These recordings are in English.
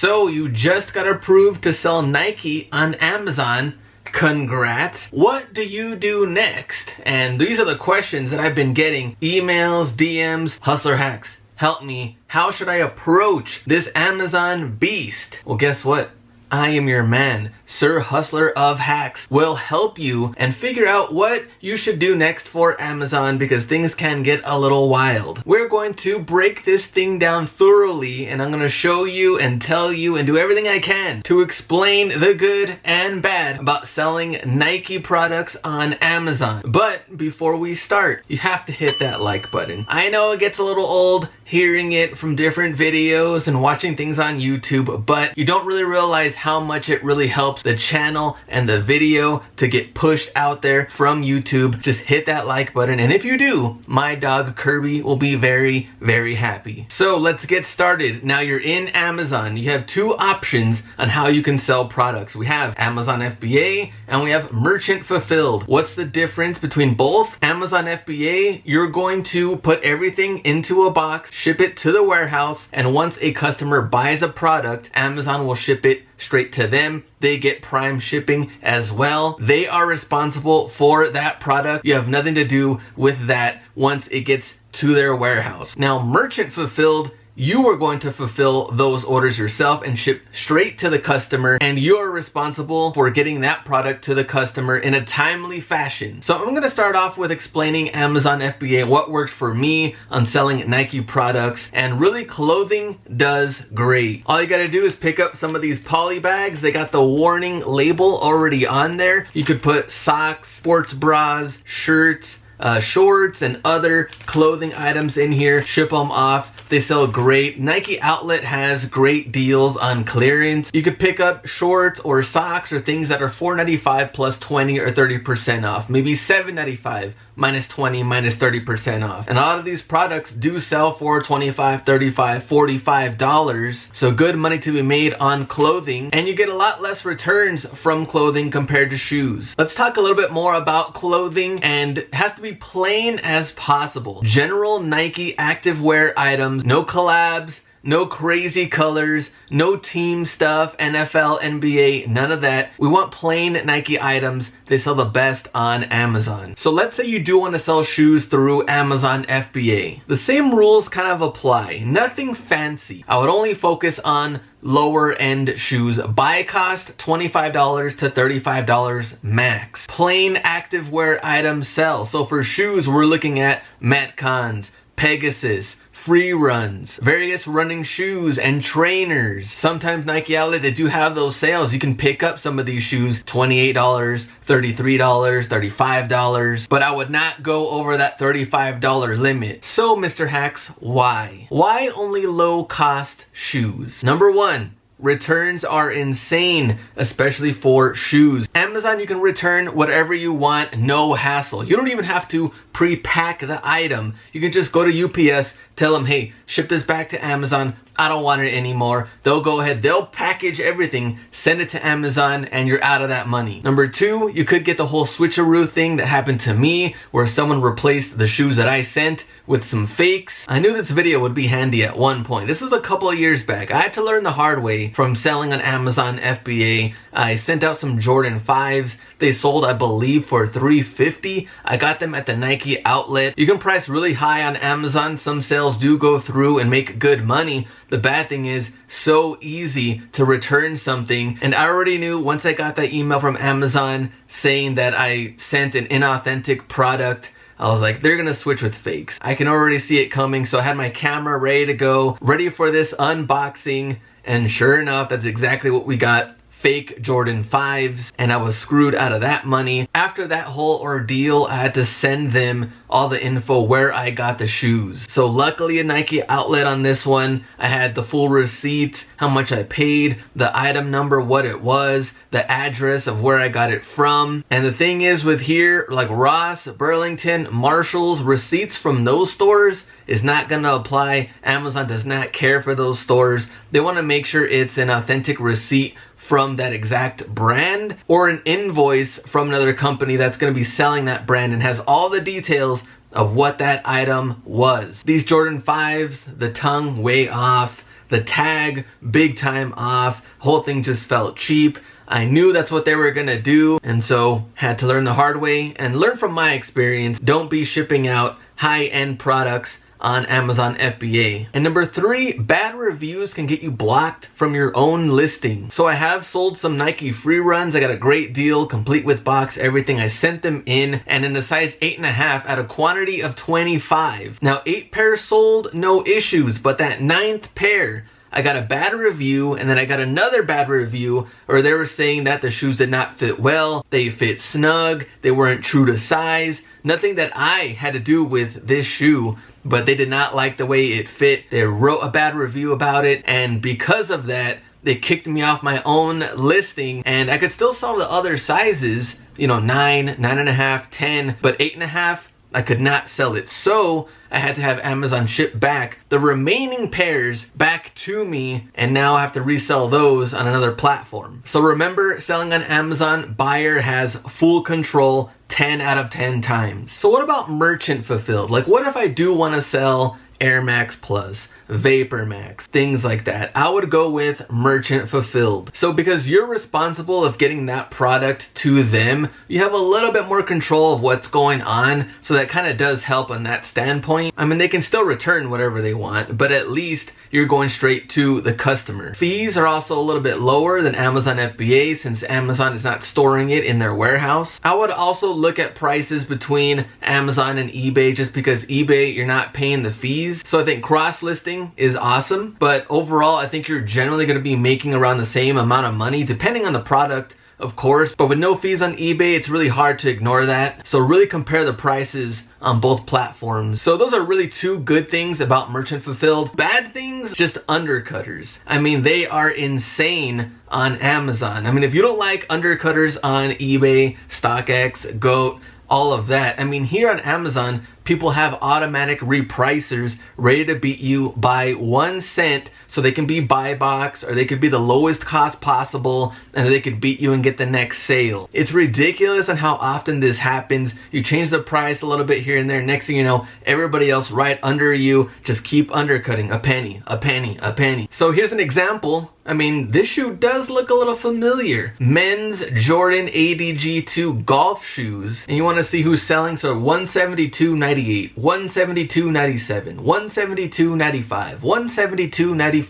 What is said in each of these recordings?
So you just got approved to sell Nike on Amazon. Congrats. What do you do next? And these are the questions that I've been getting. Emails, DMs, Hustler Hacks. Help me. How should I approach this Amazon beast? Well, guess what? I am your man. Sir Hustler of Hacks will help you and figure out what you should do next for Amazon, because things can get a little wild. We're going to break this thing down thoroughly, and I'm going to show you and tell you and do everything I can to explain the good and bad about selling Nike products on Amazon. But before we start, you have to hit that like button. I know it gets a little old hearing it from different videos and watching things on YouTube, but you don't really realize how much it really helps the channel and the video to get pushed out there from YouTube. Just hit that like button, and if you do, my dog Kirby will be very, very happy. So let's get started. Now you're in Amazon. You have two options on how you can sell products. We have Amazon FBA and we have Merchant Fulfilled. What's the difference between both? Amazon FBA, you're going to put everything into a box, ship it to the warehouse, and once a customer buys a product, Amazon will ship it straight to them. They get prime shipping as well. They are responsible for that product. You have nothing to do with that once it gets to their warehouse. Now, Merchant Fulfilled, you are going to fulfill those orders yourself and ship straight to the customer, and you're responsible for getting that product to the customer in a timely fashion. So I'm going to start off with explaining Amazon FBA, what worked for me on selling Nike products, and really clothing does great. All you got to do is pick up some of these poly bags. They got the warning label already on there. You could put socks, sports bras, shirts, shorts, and other clothing items in here, ship them off. They sell great. Nike Outlet has great deals on clearance. You could pick up shorts or socks or things that are $4.95 plus 20 or 30% off. Maybe $7.95 minus 20 minus 30% off. And a lot of these products do sell for $25, $35, $45. So good money to be made on clothing, and you get a lot less returns from clothing compared to shoes. Let's talk a little bit more about clothing, and it has to be plain as possible. General Nike activewear items, no collabs, no crazy colors, no team stuff, NFL, NBA, none of that. We want plain Nike items. They sell the best on Amazon. So let's say you do want to sell shoes through Amazon FBA. The same rules kind of apply. Nothing fancy. I would only focus on lower end shoes. Buy cost $25 to $35 max. Plain activewear items sell. So for shoes, we're looking at Metcons, Pegasus, free runs, various running shoes and trainers. Sometimes Nike Outlet, they do have those sales. You can pick up some of these shoes, $28, $33, $35, but I would not go over that $35 limit. So Mr. Hacks, why? Why only low cost shoes? Number one, returns are insane, especially for shoes. Amazon, you can return whatever you want, no hassle. You don't even have to pre-pack the item. You can just go to UPS, tell them, hey, ship this back to Amazon. I don't want it anymore. They'll go ahead, they'll package everything, send it to Amazon, and you're out of that money. Number two, you could get the whole switcheroo thing that happened to me, where someone replaced the shoes that I sent with some fakes. I knew this video would be handy at one point. This was a couple of years back. I had to learn the hard way from selling on Amazon FBA. I sent out some Jordan 5s. They sold, I believe, for $350. I got them at the Nike Outlet. You can price really high on Amazon. Some sales do go through and make good money. The bad thing is, so easy to return something. And I already knew once I got that email from Amazon saying that I sent an inauthentic product, I was like, they're gonna switch with fakes. I can already see it coming. So I had my camera ready to go, ready for this unboxing. And sure enough, that's exactly what we got. Fake Jordan 5s, and I was screwed out of that money. After that whole ordeal, I had to send them all the info where I got the shoes. So luckily a Nike Outlet on this one, I had the full receipt, how much I paid, the item number, what it was, the address of where I got it from. And the thing is with here, like Ross, Burlington, Marshalls, receipts from those stores is not gonna apply. Amazon does not care for those stores. They wanna make sure it's an authentic receipt from that exact brand, or an invoice from another company that's going to be selling that brand and has all the details of what that item was. These Jordan 5s, the tongue way off, the tag big time off. Whole thing just felt cheap. I knew that's what they were gonna do, and so had to learn the hard way and learn from my experience. Don't be shipping out high-end products on Amazon FBA. And number 3, bad reviews can get you blocked from your own listing. So I have sold some Nike free runs. I got a great deal, complete with box, everything. I sent them in, and in a size 8.5 at a quantity of 25. Now 8 pairs sold, no issues, but that 9th pair, I got a bad review, and then I got another bad review where they were saying that the shoes did not fit well, they fit snug, they weren't true to size. Nothing that I had to do with this shoe, but they did not like the way it fit. They wrote a bad review about it, and because of that, they kicked me off my own listing. And I could still sell the other sizes, you know, 9, 9.5, 10, but 8.5, I could not sell it. So I had to have Amazon ship back the remaining pairs back to me, and now I have to resell those on another platform. So remember, selling on Amazon, buyer has full control 10 out of 10 times. So what about merchant fulfilled? Like, what if I do want to sell Air Max Plus, Vapor Max, things like that? I would go with merchant fulfilled. So because you're responsible of getting that product to them, you have a little bit more control of what's going on. So that kind of does help on that standpoint. I mean, they can still return whatever they want, but at least you're going straight to the customer. Fees are also a little bit lower than Amazon FBA since Amazon is not storing it in their warehouse. I would also look at prices between Amazon and eBay, just because eBay, you're not paying the fees. So I think cross-listing is awesome, but overall, I think you're generally gonna be making around the same amount of money, depending on the product, of course, but with no fees on eBay, it's really hard to ignore that. So really compare the prices on both platforms. So those are really 2 good things about merchant fulfilled. Bad things, just undercutters. I mean, they are insane on Amazon. I mean, if you don't like undercutters on eBay, StockX, GOAT, all of that, I mean, here on Amazon, people have automatic repricers ready to beat you by 1 cent, so they can be buy box, or they could be the lowest cost possible, and they could beat you and get the next sale. It's ridiculous on how often this happens. You change the price a little bit here and there, next thing you know, everybody else right under you just keep undercutting a penny, a penny, a penny. So here's an example. I mean, this shoe does look a little familiar. Men's Jordan ADG2 golf shoes. And you want to see who's selling? So $172.98, $172.97, $172.95, $172.94.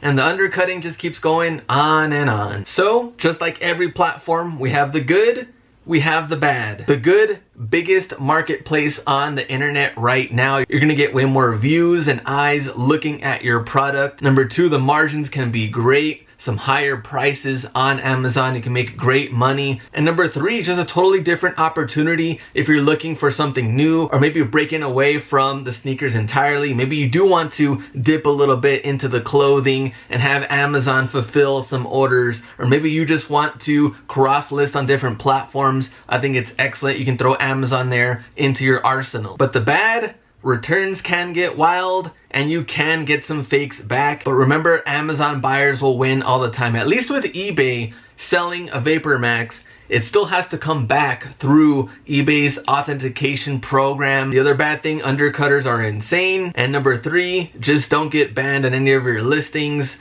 And the undercutting just keeps going on and on. So, just like every platform, we have the good, we have the bad. The good, biggest marketplace on the internet right now. You're gonna get way more views and eyes looking at your product. Number 2, the margins can be great. Some higher prices on Amazon. You can make great money. And number 3, just a totally different opportunity if you're looking for something new, or maybe you're breaking away from the sneakers entirely. Maybe you do want to dip a little bit into the clothing and have Amazon fulfill some orders, or maybe you just want to cross list on different platforms. I think it's excellent. You can throw Amazon there into your arsenal. But the bad, returns can get wild, and you can get some fakes back. But remember, Amazon buyers will win all the time. At least with eBay selling a Vapor Max, it still has to come back through eBay's authentication program. The other bad thing, undercutters are insane. And number 3, just don't get banned on any of your listings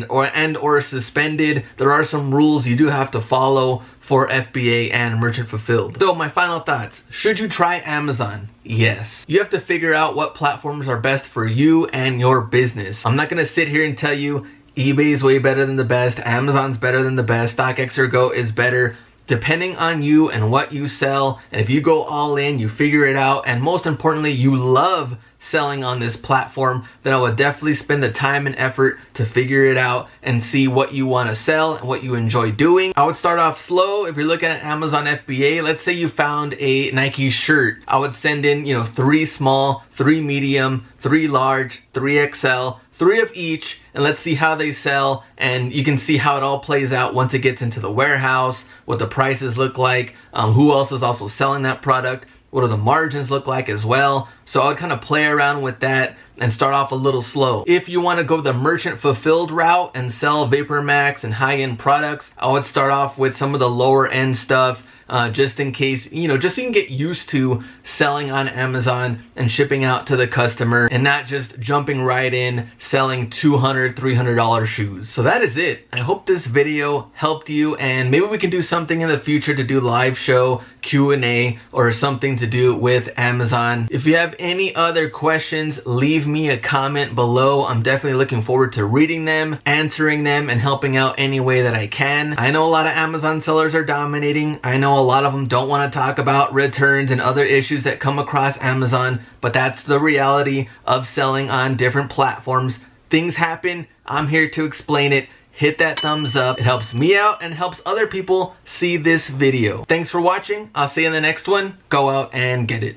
or suspended. There are some rules you do have to follow for FBA and merchant fulfilled. So my final thoughts, should you try Amazon? Yes. You have to figure out what platforms are best for you and your business. I'm not gonna sit here and tell you eBay is way better than the best, Amazon's better than the best, StockX or GOAT is better. Depending on you and what you sell, and if you go all in, you figure it out, and most importantly, you love selling on this platform, then I would definitely spend the time and effort to figure it out and see what you want to sell and what you enjoy doing. I would start off slow. If you're looking at Amazon FBA, let's say you found a Nike shirt. I would send in, 3 small, 3 medium, 3 large, 3 XL, 3 of each, and let's see how they sell. And you can see how it all plays out once it gets into the warehouse, what the prices look like, who else is also selling that product, what do the margins look like as well. So I would kind of play around with that and start off a little slow. If you want to go the merchant fulfilled route and sell Vapor Max and high-end products, I would start off with some of the lower end stuff, just in case, just so you can get used to selling on Amazon and shipping out to the customer and not just jumping right in selling $200, $300 shoes. So that is it. I hope this video helped you, and maybe we can do something in the future to do live show Q&A or something to do with Amazon. If you have any other questions, leave me a comment below. I'm definitely looking forward to reading them, answering them, and helping out any way that I can. I know a lot of Amazon sellers are dominating. I know a lot of them don't want to talk about returns and other issues that come across Amazon, but that's the reality of selling on different platforms. Things happen. I'm here to explain it. Hit that thumbs up. It helps me out and helps other people see this video. Thanks for watching. I'll see you in the next one. Go out and get it.